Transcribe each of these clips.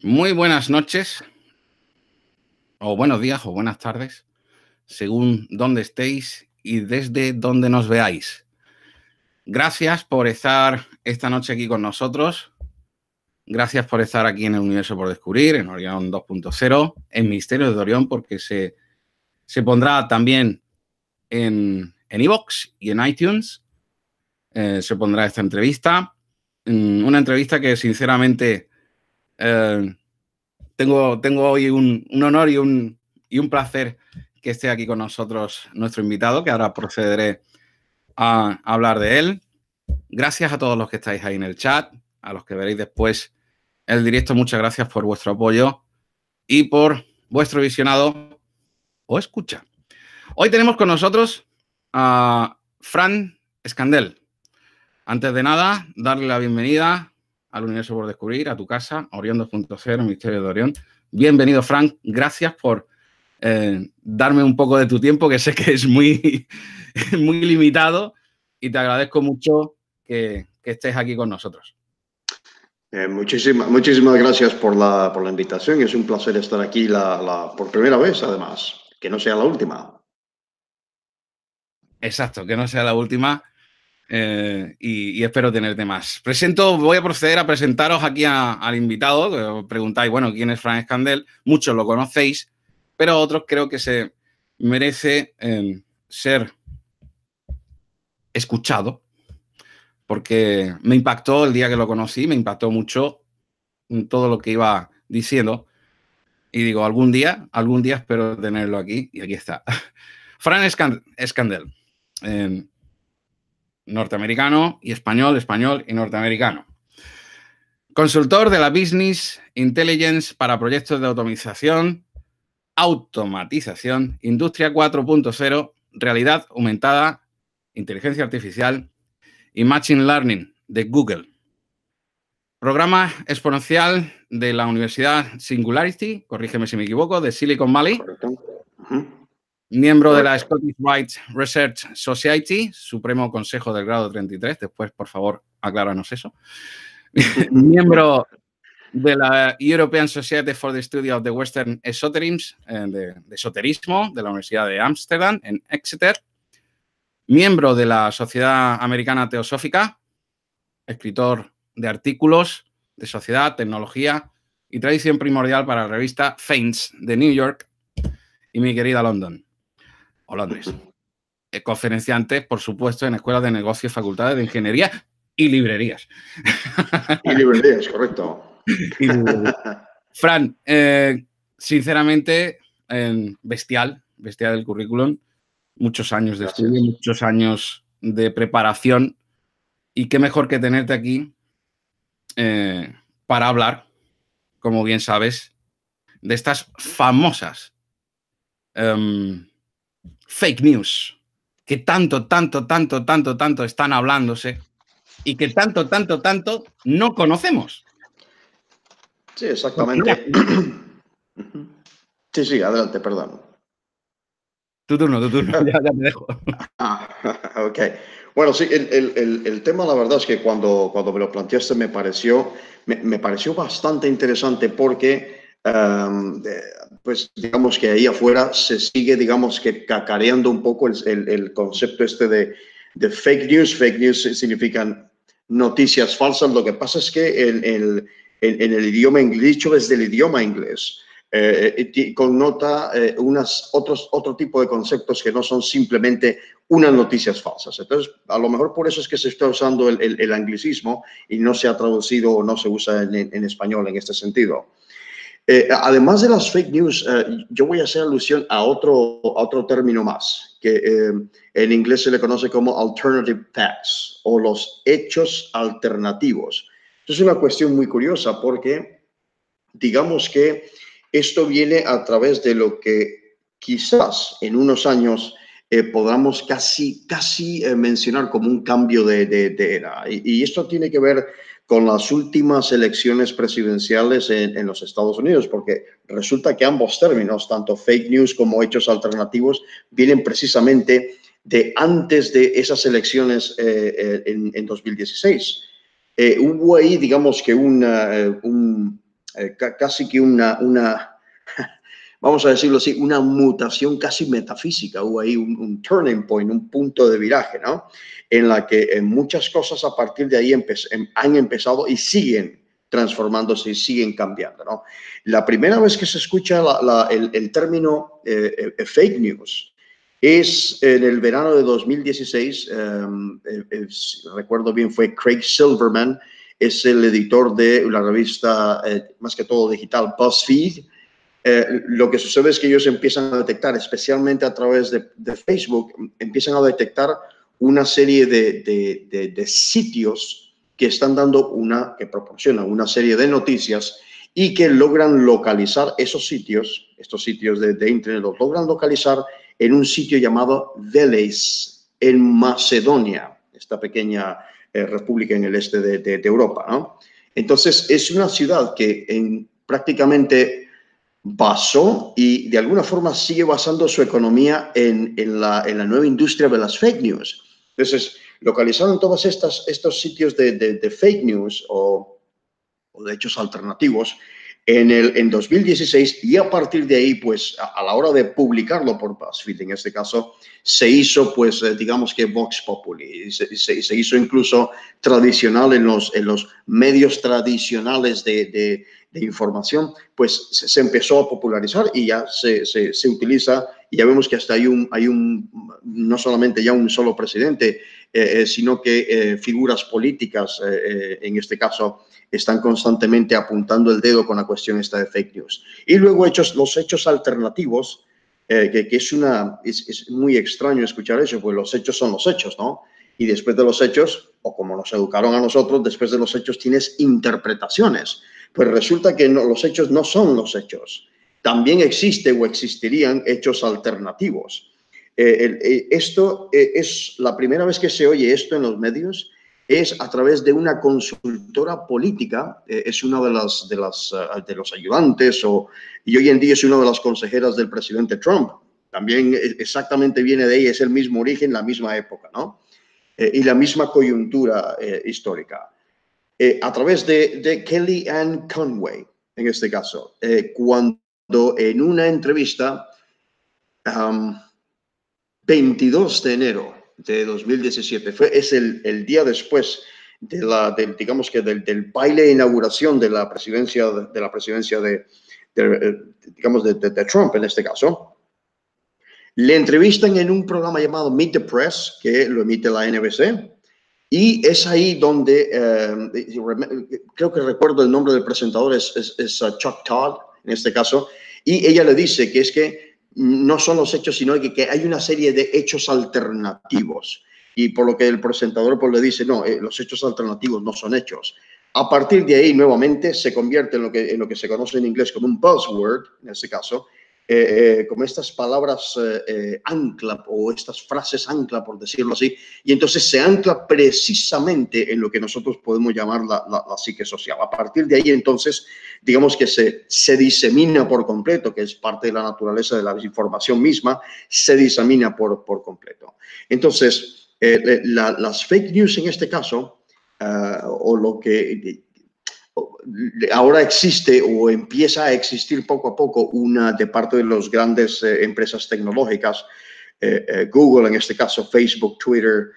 Muy buenas noches, o buenos días, o buenas tardes, según dónde estéis y desde dónde nos veáis. Gracias por estar esta noche aquí con nosotros. Gracias por estar aquí en el Universo por Descubrir, en Orión 2.0, en Misterios de Orión, porque se pondrá también en iVoox y en iTunes. Se pondrá esta entrevista. Una entrevista que, sinceramente, tengo hoy un honor y un placer que esté aquí con nosotros nuestro invitado, que ahora procederé a hablar de él. Gracias a todos los que estáis ahí en el chat, a los que veréis después el directo. Muchas gracias por vuestro apoyo y por vuestro visionado o escucha. Hoy tenemos con nosotros a Fran Escandell. Antes de nada, darle la bienvenida al Universo por Descubrir, a tu casa, Orión 2.0, Misterio de Orión. Bienvenido, Frank. Gracias por darme un poco de tu tiempo, que sé que es muy, muy limitado, y te agradezco mucho que estés aquí con nosotros. Muchísimas gracias por la invitación. Es un placer estar aquí por primera vez, además. Que no sea la última. Exacto, que no sea la última. Y espero tenerte más. Voy a proceder a presentaros aquí al invitado. Que os preguntáis, bueno, ¿quién es Fran Escandell? Muchos lo conocéis, pero otros creo que se merece ser escuchado, porque me impactó el día que lo conocí, me impactó mucho todo lo que iba diciendo. Y digo, algún día espero tenerlo aquí, y aquí está. Fran Escandell. Norteamericano y español y norteamericano. Consultor de la Business Intelligence para proyectos de automatización, Industria 4.0, realidad aumentada, inteligencia artificial y Machine Learning de Google. Programa exponencial de la Universidad Singularity, corrígeme si me equivoco, de Silicon Valley. Miembro de la Scottish Rite Research Society, Supremo Consejo del Grado 33. Después, por favor, acláranos eso. Miembro de la European Society for the Study of the Western Esoterism, de esoterismo, de la Universidad de Ámsterdam, en Exeter. Miembro de la Sociedad Americana Teosófica, escritor de artículos de sociedad, tecnología y tradición primordial para la revista Fanes de New York y mi querida London, o Londres. Conferenciante, por supuesto, en escuelas de negocios, facultades de ingeniería y librerías. Y librerías, correcto. Fran, sinceramente, bestial el currículum. Muchos años de estudio, muchos años de preparación. Y qué mejor que tenerte aquí para hablar, como bien sabes, de estas famosas fake news que tanto están hablándose y que tanto no conocemos. Sí, exactamente. Sí, adelante, perdón. Tu turno, ya te dejo. Ok. Bueno, sí, el tema, la verdad es que cuando me lo planteaste me pareció bastante interesante porque, pues digamos que ahí afuera se sigue, digamos que cacareando un poco el concepto este de fake news. Fake news significan noticias falsas. Lo que pasa es que en el idioma inglés, dicho desde el idioma inglés, connota otro tipo de conceptos que no son simplemente unas noticias falsas. Entonces, a lo mejor por eso es que se está usando el anglicismo y no se ha traducido o no se usa en español en este sentido. Además de las fake news, yo voy a hacer alusión a otro término más, que en inglés se le conoce como alternative facts o los hechos alternativos. Esto es una cuestión muy curiosa porque digamos que esto viene a través de lo que quizás en unos años podamos casi mencionar como un cambio de era. Y esto tiene que ver con las últimas elecciones presidenciales en los Estados Unidos, porque resulta que ambos términos, tanto fake news como hechos alternativos, vienen precisamente de antes de esas elecciones en 2016. Hubo ahí, digamos que casi que vamos a decirlo así, una mutación casi metafísica. Hubo ahí un turning point, un punto de viraje, ¿no? En la que muchas cosas a partir de ahí han empezado y siguen transformándose y siguen cambiando, ¿no? La primera vez que se escucha el término fake news es en el verano de 2016, recuerdo bien, fue Craig Silverman, es el editor de la revista, más que todo digital, BuzzFeed. Lo que sucede es que ellos empiezan a detectar, especialmente a través de Facebook, empiezan a detectar una serie de sitios que están dando que proporcionan una serie de noticias y que logran localizar esos sitios, estos sitios de Internet, los logran localizar en un sitio llamado Veles, en Macedonia, esta pequeña república en el este de Europa, ¿no? Entonces, es una ciudad que prácticamente basó y de alguna forma sigue basando su economía en la nueva industria de las fake news. Entonces, localizaron todos estos sitios de fake news o de hechos alternativos en 2016 y a partir de ahí, pues a la hora de publicarlo por BuzzFeed, en este caso, se hizo, pues digamos que Vox Populi, se hizo incluso tradicional en los medios tradicionales de información, pues se empezó a popularizar y ya se utiliza y ya vemos que hasta hay no solamente ya un solo presidente, sino que figuras políticas, en este caso, están constantemente apuntando el dedo con la cuestión esta de fake news. Y luego los hechos alternativos, que es muy extraño escuchar eso, pues los hechos son los hechos, ¿no? Y después de los hechos, o como nos educaron a nosotros, después de los hechos tienes interpretaciones. Pues resulta que los hechos no son los hechos. También existe o existirían hechos alternativos. Esto es la primera vez que se oye esto en los medios, es a través de una consultora política, es una de los ayudantes y hoy en día es una de las consejeras del presidente Trump. También exactamente viene de ahí, es el mismo origen, la misma época, ¿no? Y la misma coyuntura histórica. A través de Kellyanne Conway, en este caso, cuando en una entrevista, 22 de enero de 2017, es el día después digamos que del baile de inauguración de la presidencia digamos de Trump en este caso, le entrevistan en un programa llamado Meet the Press, que lo emite la NBC, y es ahí donde, creo que recuerdo el nombre del presentador, es Chuck Todd, en este caso, y ella le dice que es que no son los hechos, sino que hay una serie de hechos alternativos. Y por lo que el presentador pues, le dice, no, los hechos alternativos no son hechos. A partir de ahí, nuevamente, se convierte en lo que se conoce en inglés como un buzzword, en este caso, como estas palabras ancla o estas frases ancla, por decirlo así, y entonces se ancla precisamente en lo que nosotros podemos llamar la psique social. A partir de ahí, entonces, digamos que se disemina por completo, que es parte de la naturaleza de la desinformación misma, se disemina por completo. Entonces, las fake news en este caso, o lo que ahora existe o empieza a existir poco a poco de parte de las grandes empresas tecnológicas, Google en este caso, Facebook, Twitter,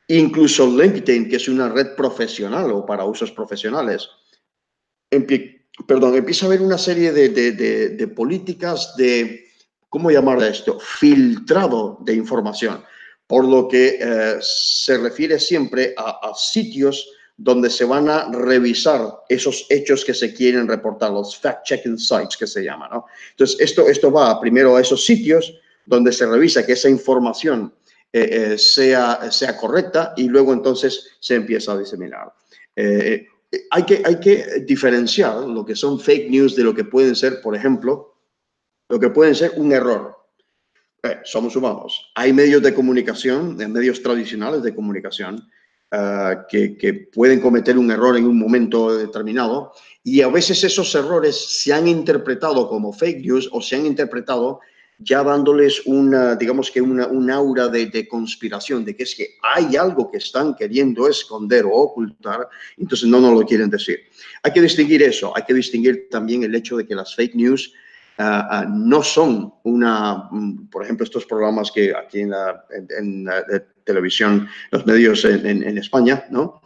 incluso LinkedIn, que es una red profesional o para usos profesionales. Empieza a haber una serie de políticas ¿cómo llamar esto? Filtrado de información, por lo que se refiere siempre a sitios donde se van a revisar esos hechos que se quieren reportar, los fact-checking sites que se llaman, ¿no? Entonces, esto va primero a esos sitios donde se revisa que esa información sea correcta y luego entonces se empieza a diseminar. Hay que diferenciar lo que son fake news de lo que pueden ser, por ejemplo, lo que pueden ser un error. Somos humanos. Hay medios de comunicación, medios tradicionales de comunicación, que pueden cometer un error en un momento determinado y a veces esos errores se han interpretado como fake news o se han interpretado ya dándoles una, digamos que un aura de conspiración, de que es que hay algo que están queriendo esconder o ocultar, entonces no nos lo quieren decir. Hay que distinguir eso, hay que distinguir también el hecho de que las fake news no son por ejemplo, estos programas que aquí en la televisión, los medios en España, ¿no?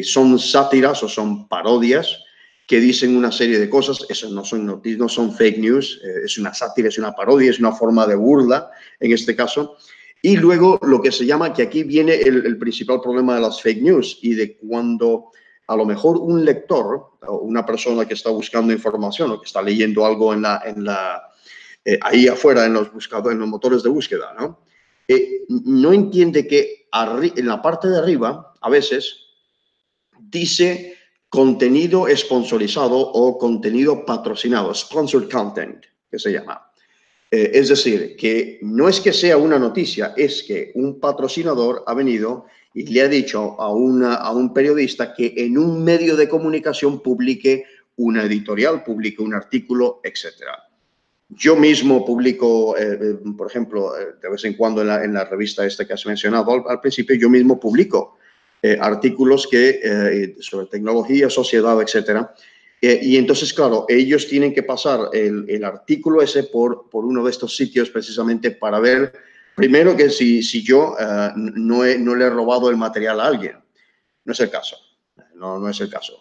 Son sátiras o son parodias que dicen una serie de cosas. Eso no son noticias, no son fake news, es una sátira, es una parodia, es una forma de burla en este caso. Y luego lo que se llama, que aquí viene el principal problema de las fake news y de cuando a lo mejor un lector o una persona que está buscando información o que está leyendo algo ahí afuera en los buscadores, en los motores de búsqueda, ¿no? No entiende que en la parte de arriba a veces dice contenido sponsorizado o contenido patrocinado, sponsored content, que se llama. Es decir, que no es que sea una noticia, es que un patrocinador ha venido y le ha dicho a un periodista que en un medio de comunicación publique una editorial, publique un artículo, etc. Yo mismo publico, por ejemplo, de vez en cuando en la revista esta que has mencionado al principio, yo mismo publico artículos sobre tecnología, sociedad, etcétera. Y entonces, claro, ellos tienen que pasar el artículo ese por uno de estos sitios precisamente para ver, primero, que si yo no le he robado el material a alguien. No es el caso. No es el caso.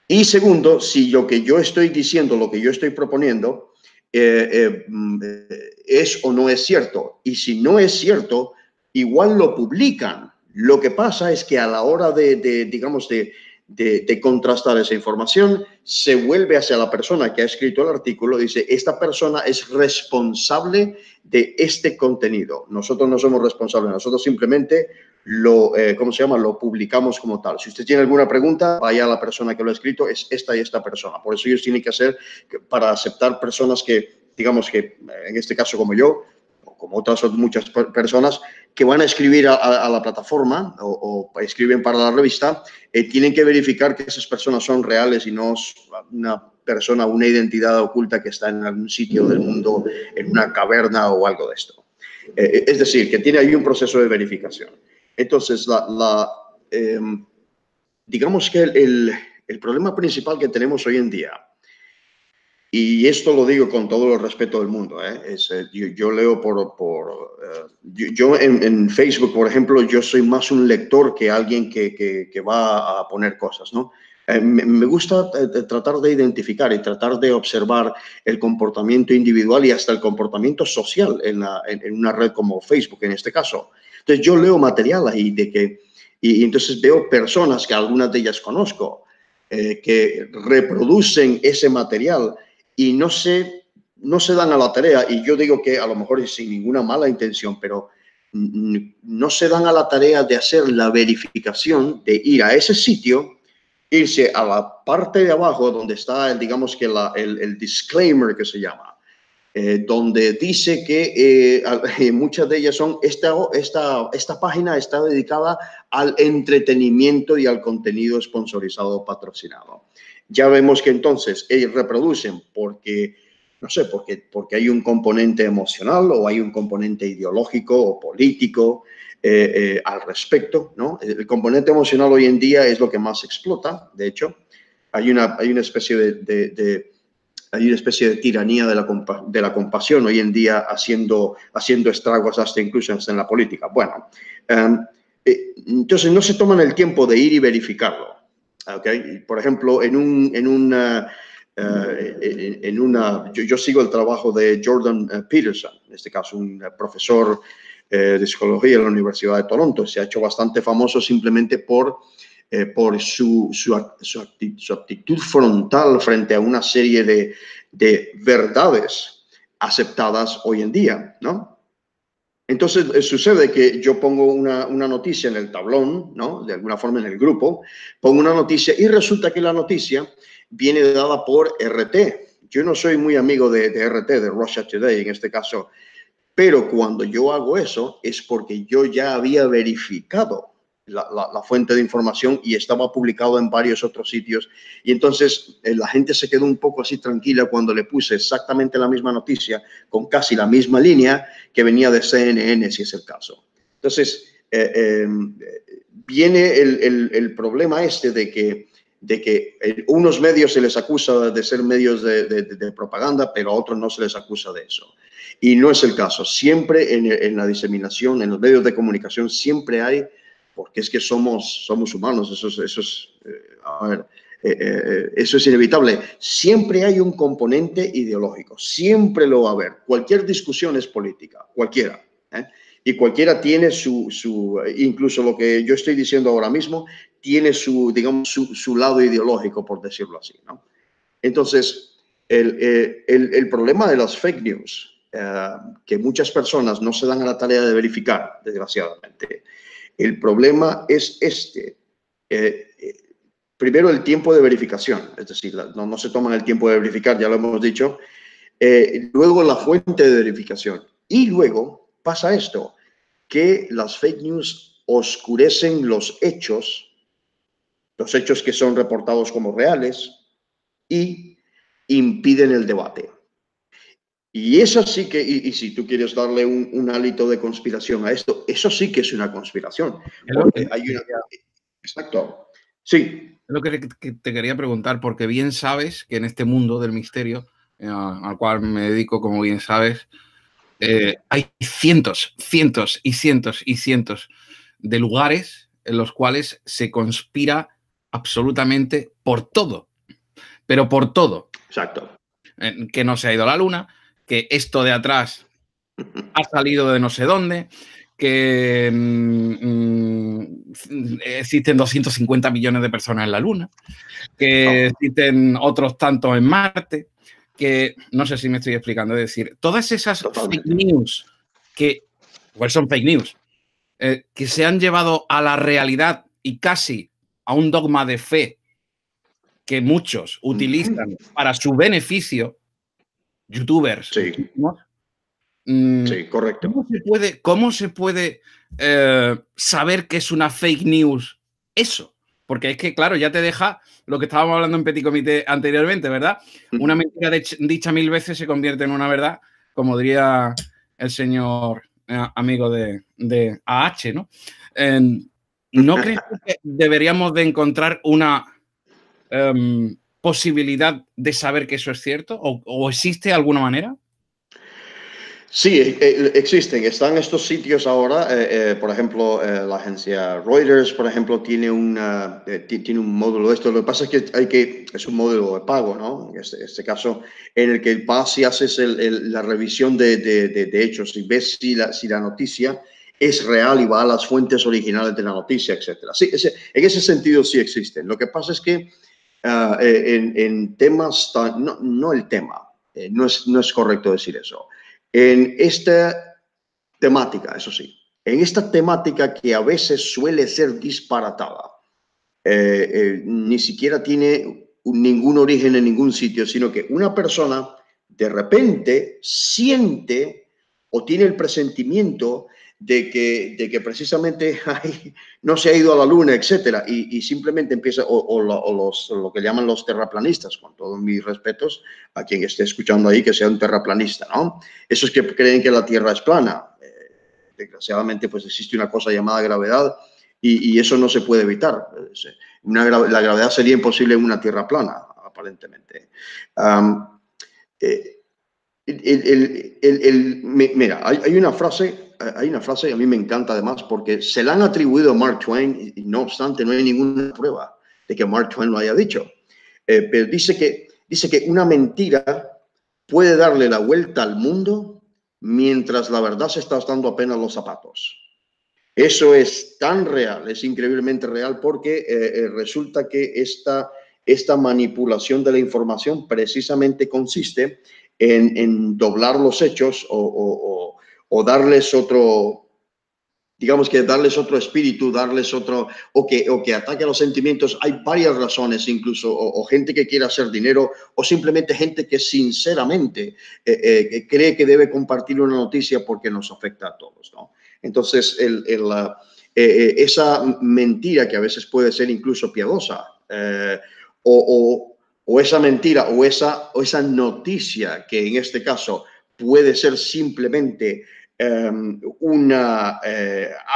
Y segundo, si lo que yo estoy diciendo, lo que yo estoy proponiendo, es o no es cierto. Y si no es cierto, igual lo publican. Lo que pasa es que a la hora digamos, de contrastar esa información, se vuelve hacia la persona que ha escrito el artículo y dice, esta persona es responsable de este contenido. Nosotros no somos responsables, nosotros simplemente ¿cómo se llama? Lo publicamos como tal. Si usted tiene alguna pregunta, vaya a la persona que lo ha escrito, es esta y esta persona. Por eso ellos tienen que hacer, para aceptar personas que, digamos que en este caso como yo, o como otras muchas personas, que van a escribir a la plataforma o escriben para la revista, tienen que verificar que esas personas son reales y no una persona, una identidad oculta que está en algún sitio del mundo, en una caverna o algo de esto. Es decir, que tiene ahí un proceso de verificación. Entonces, digamos que el problema principal que tenemos hoy en día, y esto lo digo con todo el respeto del mundo, yo leo yo en Facebook, por ejemplo, yo soy más un lector que alguien que va a poner cosas, ¿no? Me gusta tratar de identificar y tratar de observar el comportamiento individual y hasta el comportamiento social en una red como Facebook, en este caso. Entonces, yo leo material ahí y entonces veo personas que algunas de ellas conozco, que reproducen ese material y no se dan a la tarea, y yo digo que a lo mejor es sin ninguna mala intención, pero no se dan a la tarea de hacer la verificación, de ir a ese sitio, irse a la parte de abajo donde está, digamos que el disclaimer que se llama, donde dice que muchas de ellas son, esta página está dedicada al entretenimiento y al contenido sponsorizado o patrocinado. Ya vemos que entonces ellos reproducen porque, no sé, porque hay un componente emocional o hay un componente ideológico o político al respecto, ¿no? El componente emocional hoy en día es lo que más explota, de hecho. Hay una especie hay una especie de tiranía de la compasión hoy en día haciendo estragos hasta incluso en la política. Bueno, entonces no se toman el tiempo de ir y verificarlo. ¿Okay? Por ejemplo, yo sigo el trabajo de Jordan Peterson, en este caso un profesor de psicología en la Universidad de Toronto. Se ha hecho bastante famoso simplemente por su actitud frontal frente a una serie de verdades aceptadas hoy en día, ¿no? Entonces, sucede que yo pongo una noticia en el tablón, ¿no? De alguna forma en el grupo, pongo una noticia y resulta que la noticia viene dada por RT. Yo no soy muy amigo de RT, de Russia Today en este caso, pero cuando yo hago eso es porque yo ya había verificado la fuente de información y estaba publicado en varios otros sitios. Y entonces la gente se quedó un poco así tranquila cuando le puse exactamente la misma noticia con casi la misma línea que venía de CNN, si es el caso. Entonces, viene el problema este de que unos medios se les acusa de ser medios de propaganda, pero a otros no se les acusa de eso. Y no es el caso. Siempre en la diseminación, en los medios de comunicación, siempre hay, porque es que somos humanos, eso es inevitable. Siempre hay un componente ideológico, siempre lo va a haber. Cualquier discusión es política, cualquiera. Y cualquiera tiene incluso lo que yo estoy diciendo ahora mismo, tiene digamos, su lado ideológico, por decirlo así, ¿no? Entonces, el problema de las fake news, que muchas personas no se dan a la tarea de verificar, desgraciadamente, el problema es este. Primero, el tiempo de verificación, es decir, no se toman el tiempo de verificar, ya lo hemos dicho. Luego, la fuente de verificación. Y luego pasa esto, que las fake news oscurecen los hechos que son reportados como reales y impiden el debate. Y eso sí que, y si tú quieres darle un hálito de conspiración a esto, eso sí que es una conspiración. Porque hay una... Exacto. Sí. Es lo que te quería preguntar, porque bien sabes que en este mundo del misterio, al cual me dedico, como bien sabes, hay cientos y cientos de lugares en los cuales se conspira absolutamente por todo, pero por todo. Exacto. Que no se ha ido a la luna, que esto de atrás ha salido de no sé dónde, que existen 250 millones de personas en la luna, que existen otros tantos en Marte, que no sé si me estoy explicando, es decir, todas esas fake news que, igual son fake news, que se han llevado a la realidad y casi a un dogma de fe que muchos utilizan para su beneficio, youtubers, sí. Sí, correcto. ¿Cómo se puede saber que es una fake news eso? Porque es que, claro, ya te deja lo que estábamos hablando en Petit Comité anteriormente, ¿verdad? Una mentira dicha 1000 veces se convierte en una verdad, como diría el señor amigo de AH, ¿no? ¿No crees que deberíamos de encontrar una posibilidad de saber que eso es cierto? ¿O existe alguna manera? Sí, existen. Están estos sitios ahora, por ejemplo, la agencia Reuters, por ejemplo, tiene tiene un módulo de esto. Lo que pasa es que es un módulo de pago, ¿no? En este caso, en el que vas y haces la revisión de hechos y ves si la noticia es real y va a las fuentes originales de la noticia, etcétera. Sí, en ese sentido sí existen. Lo que pasa es que en temas, no el tema, no es correcto decir eso. En esta temática, eso sí, en esta temática que a veces suele ser disparatada, ni siquiera tiene ningún origen en ningún sitio, sino que una persona de repente siente o tiene el presentimiento de que precisamente no se ha ido a la luna, etcétera, y simplemente empieza, lo que llaman los terraplanistas, con todos mis respetos a quien esté escuchando ahí que sea un terraplanista, ¿no? Esos que creen que la Tierra es plana. Desgraciadamente, pues existe una cosa llamada gravedad y eso no se puede evitar. La gravedad sería imposible en una Tierra plana, aparentemente. Mira, hay una frase, y a mí me encanta además porque se la han atribuido a Mark Twain y no obstante no hay ninguna prueba de que Mark Twain lo haya dicho. Pero dice que una mentira puede darle la vuelta al mundo mientras la verdad se está dando apenas los zapatos. Eso es tan real, es increíblemente real porque resulta que esta manipulación de la información precisamente consiste en doblar los hechos o darles otro, digamos que darles otro espíritu, darles otro, o que ataque a los sentimientos. Hay varias razones incluso, o gente que quiere hacer dinero, o simplemente gente que sinceramente cree que debe compartir una noticia porque nos afecta a todos, ¿no? Entonces, esa mentira que a veces puede ser incluso piadosa, o esa mentira o esa noticia que en este caso puede ser simplemente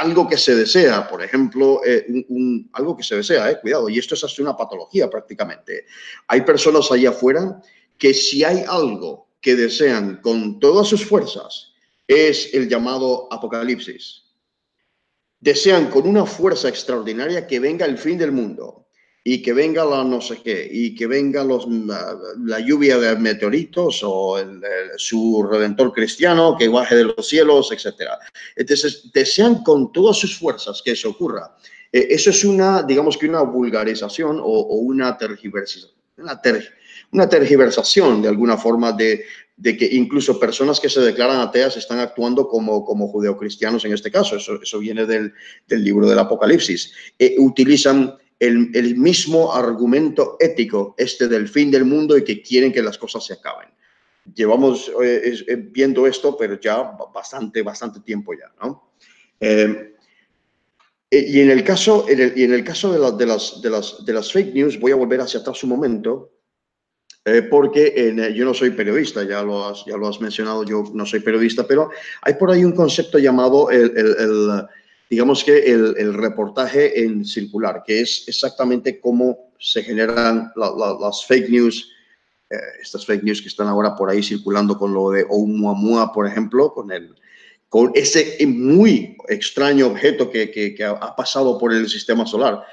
algo que se desea, por ejemplo, algo que se desea, cuidado, y esto es hasta una patología prácticamente. Hay personas allá afuera que si hay algo que desean con todas sus fuerzas, es el llamado apocalipsis. Desean con una fuerza extraordinaria que venga el fin del mundo y que venga la no sé qué, y que venga la lluvia de meteoritos o su redentor cristiano que baje de los cielos, etc. Entonces, desean con todas sus fuerzas que eso ocurra. Eso es digamos que una vulgarización o una tergiversación. Una tergiversación de alguna forma de que incluso personas que se declaran ateas están actuando como judeocristianos en este caso. Eso viene del libro del Apocalipsis. Utilizan el mismo argumento ético, del fin del mundo y que quieren que las cosas se acaben. Llevamos viendo esto, pero ya bastante tiempo ya, ¿no? Y en el caso de las fake news, voy a volver hacia atrás un momento, porque yo no soy periodista, ya lo has mencionado, yo no soy periodista, pero hay por ahí un concepto llamado digamos que el reportaje en circular, que es exactamente cómo se generan las fake news, estas fake news que están ahora por ahí circulando con lo de Oumuamua, por ejemplo, con ese muy extraño objeto que ha pasado por el sistema solar.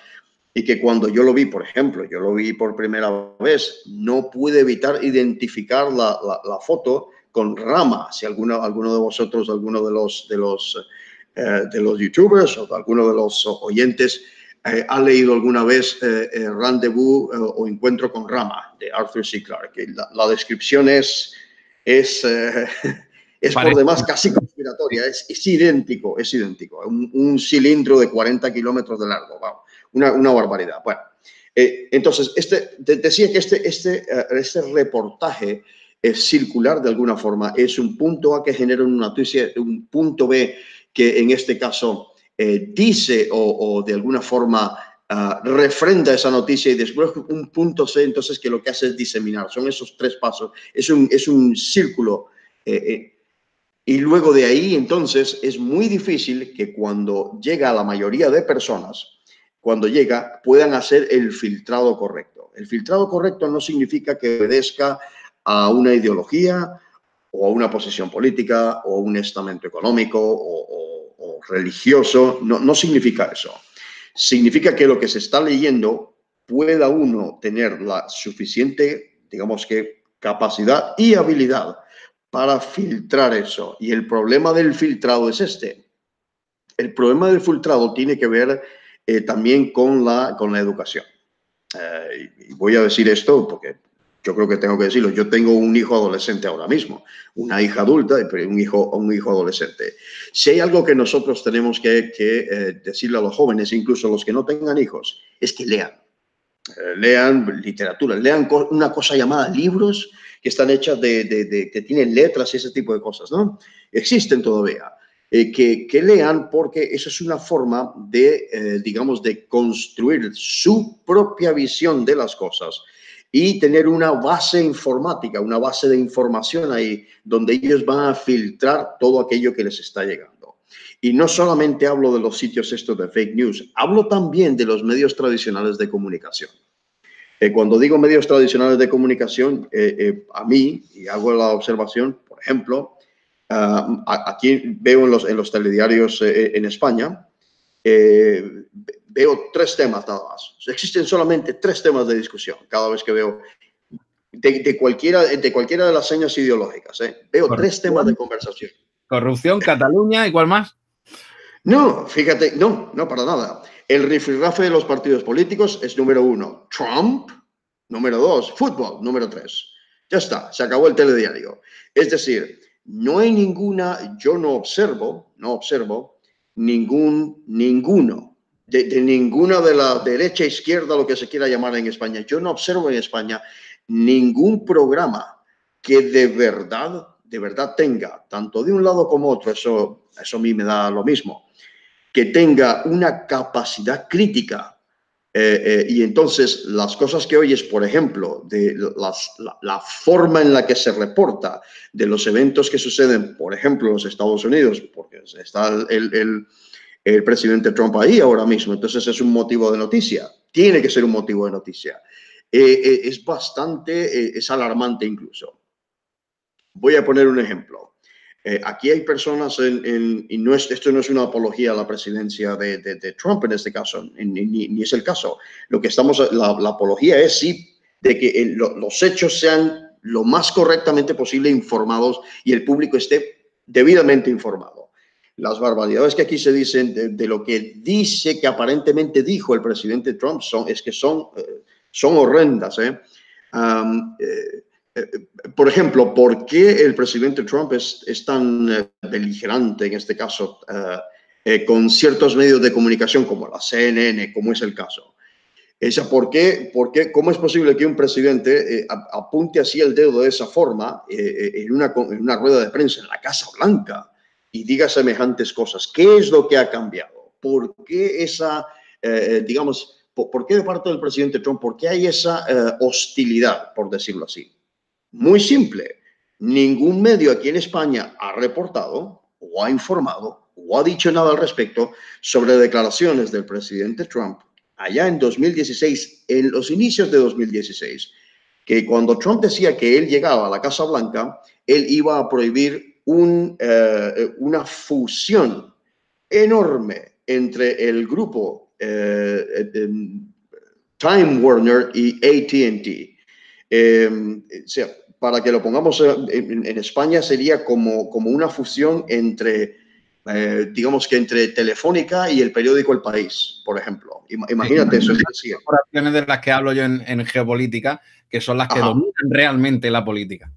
Y que cuando yo lo vi, por ejemplo, yo lo vi por primera vez, no pude evitar identificar la foto con Rama. Si alguno de vosotros, alguno de los youtubers o alguno de los oyentes ha leído alguna vez Rendezvous o Encuentro con Rama de Arthur C. Clarke. La descripción es por demás casi conspiratoria. Es idéntico. Un cilindro de 40 kilómetros de largo. Wow. Una barbaridad. Bueno, entonces, decía que este reportaje circular de alguna forma es un punto A que genera una noticia, un punto B que en este caso dice o de alguna forma refrenda esa noticia, y después un punto C, entonces, que lo que hace es diseminar. Son esos tres pasos. Es un círculo. Y luego de ahí, entonces, es muy difícil que cuando llega a la mayoría de personas, puedan hacer el filtrado correcto. El filtrado correcto no significa que obedezca a una ideología o a una posición política o a un estamento económico o religioso. No significa eso. Significa que lo que se está leyendo pueda uno tener la suficiente, digamos que, capacidad y habilidad para filtrar eso. Y el problema del filtrado es este. El problema del filtrado tiene que ver también con la educación. Y voy a decir esto porque yo creo que tengo que decirlo. Yo tengo un hijo adolescente ahora mismo, una hija adulta, pero un hijo adolescente. Si hay algo que nosotros tenemos que decirle a los jóvenes, incluso a los que no tengan hijos, es que lean. Lean literatura, lean una cosa llamada libros que están hechas que tienen letras y ese tipo de cosas, ¿no? Existen todavía. Que lean, porque eso es una forma digamos, de construir su propia visión de las cosas y tener una base informática, una base de información ahí donde ellos van a filtrar todo aquello que les está llegando. Y no solamente hablo de los sitios estos de fake news, hablo también de los medios tradicionales de comunicación. Cuando digo medios tradicionales de comunicación, a mí, y hago la observación, por ejemplo, aquí veo en los telediarios en España, veo tres temas nada más. Existen solamente tres temas de discusión cada vez que veo de cualquiera de las señas ideológicas. Veo tres temas de conversación. Corrupción, Cataluña, ¿y cuál más? No, fíjate, no, para nada. El rifirrafe de los partidos políticos es número 1. Trump, número 2. Fútbol, número 3. Ya está, se acabó el telediario. Es decir, no hay yo no observo ninguno, de ninguna de la derecha, izquierda, lo que se quiera llamar en España. Yo no observo en España ningún programa que de verdad tenga, tanto de un lado como otro, eso a mí me da lo mismo, que tenga una capacidad crítica. Y entonces las cosas que oyes, por ejemplo, de la forma en la que se reporta de los eventos que suceden, por ejemplo, en los Estados Unidos, porque está el presidente Trump ahí ahora mismo, entonces es un motivo de noticia, tiene que ser un motivo de noticia. Es bastante, es alarmante incluso. Voy a poner un ejemplo. Aquí hay personas, y no esto no es una apología a la presidencia de Trump en este caso, ni es el caso. Lo que la apología es sí de que los hechos sean lo más correctamente posible informados y el público esté debidamente informado. Las barbaridades que aquí se dicen de lo que dice que aparentemente dijo el presidente Trump son horrendas. Por ejemplo, ¿por qué el presidente Trump es tan beligerante en este caso con ciertos medios de comunicación como la CNN, como es el caso? ¿Cómo es posible que un presidente apunte así el dedo de esa forma en una rueda de prensa en la Casa Blanca y diga semejantes cosas? ¿Qué es lo que ha cambiado? ¿Por qué por qué de parte del presidente Trump, por qué hay esa hostilidad, por decirlo así? Muy simple. Ningún medio aquí en España ha reportado o ha informado o ha dicho nada al respecto sobre declaraciones del presidente Trump allá en 2016, en los inicios de 2016, que cuando Trump decía que él llegaba a la Casa Blanca, él iba a prohibir una fusión enorme entre el grupo Time Warner y AT&T. O sea, para que lo pongamos en España, sería como una fusión entre, digamos que entre Telefónica y el periódico El País, por ejemplo. Imagínate eso. Las corporaciones de las que hablo yo en geopolítica, que son las que dominan realmente la política.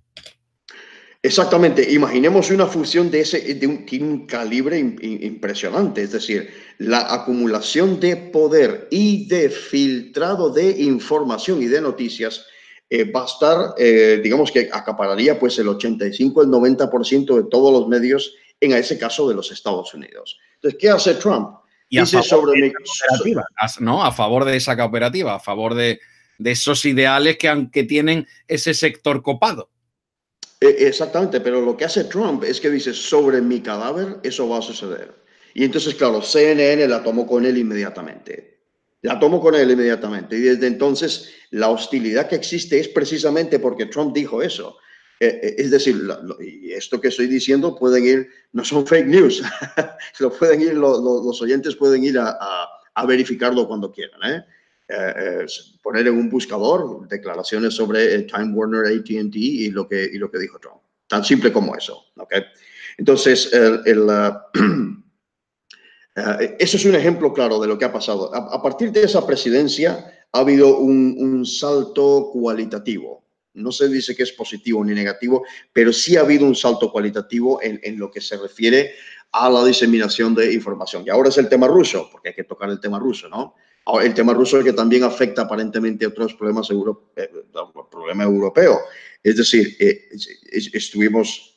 Exactamente. Imaginemos una fusión tiene un calibre impresionante. Es decir, la acumulación de poder y de filtrado de información y de noticias va a estar, digamos que acapararía pues el 85, el 90% de todos los medios, en ese caso de los Estados Unidos. Entonces, ¿qué hace Trump? Y a favor de esa cooperativa, ¿no? A favor de esa cooperativa, a favor de esos ideales que tienen ese sector copado. Exactamente, pero lo que hace Trump es que dice, sobre mi cadáver eso va a suceder. Y entonces, claro, CNN la tomó con él inmediatamente. Y desde entonces, la hostilidad que existe es precisamente porque Trump dijo eso. Es decir, y esto que estoy diciendo pueden ir, no son fake news, los oyentes pueden ir a verificarlo cuando quieran, poner en un buscador declaraciones sobre Time Warner, AT&T y lo que dijo Trump. Tan simple como eso. ¿Okay? Entonces, eso es un ejemplo claro de lo que ha pasado. A partir de esa presidencia ha habido un salto cualitativo. No se dice que es positivo ni negativo, pero sí ha habido un salto cualitativo en lo que se refiere a la diseminación de información. Y ahora es el tema ruso, porque hay que tocar el tema ruso, ¿no? El tema ruso que también afecta aparentemente a otros problemas problema europeo. Es decir, estuvimos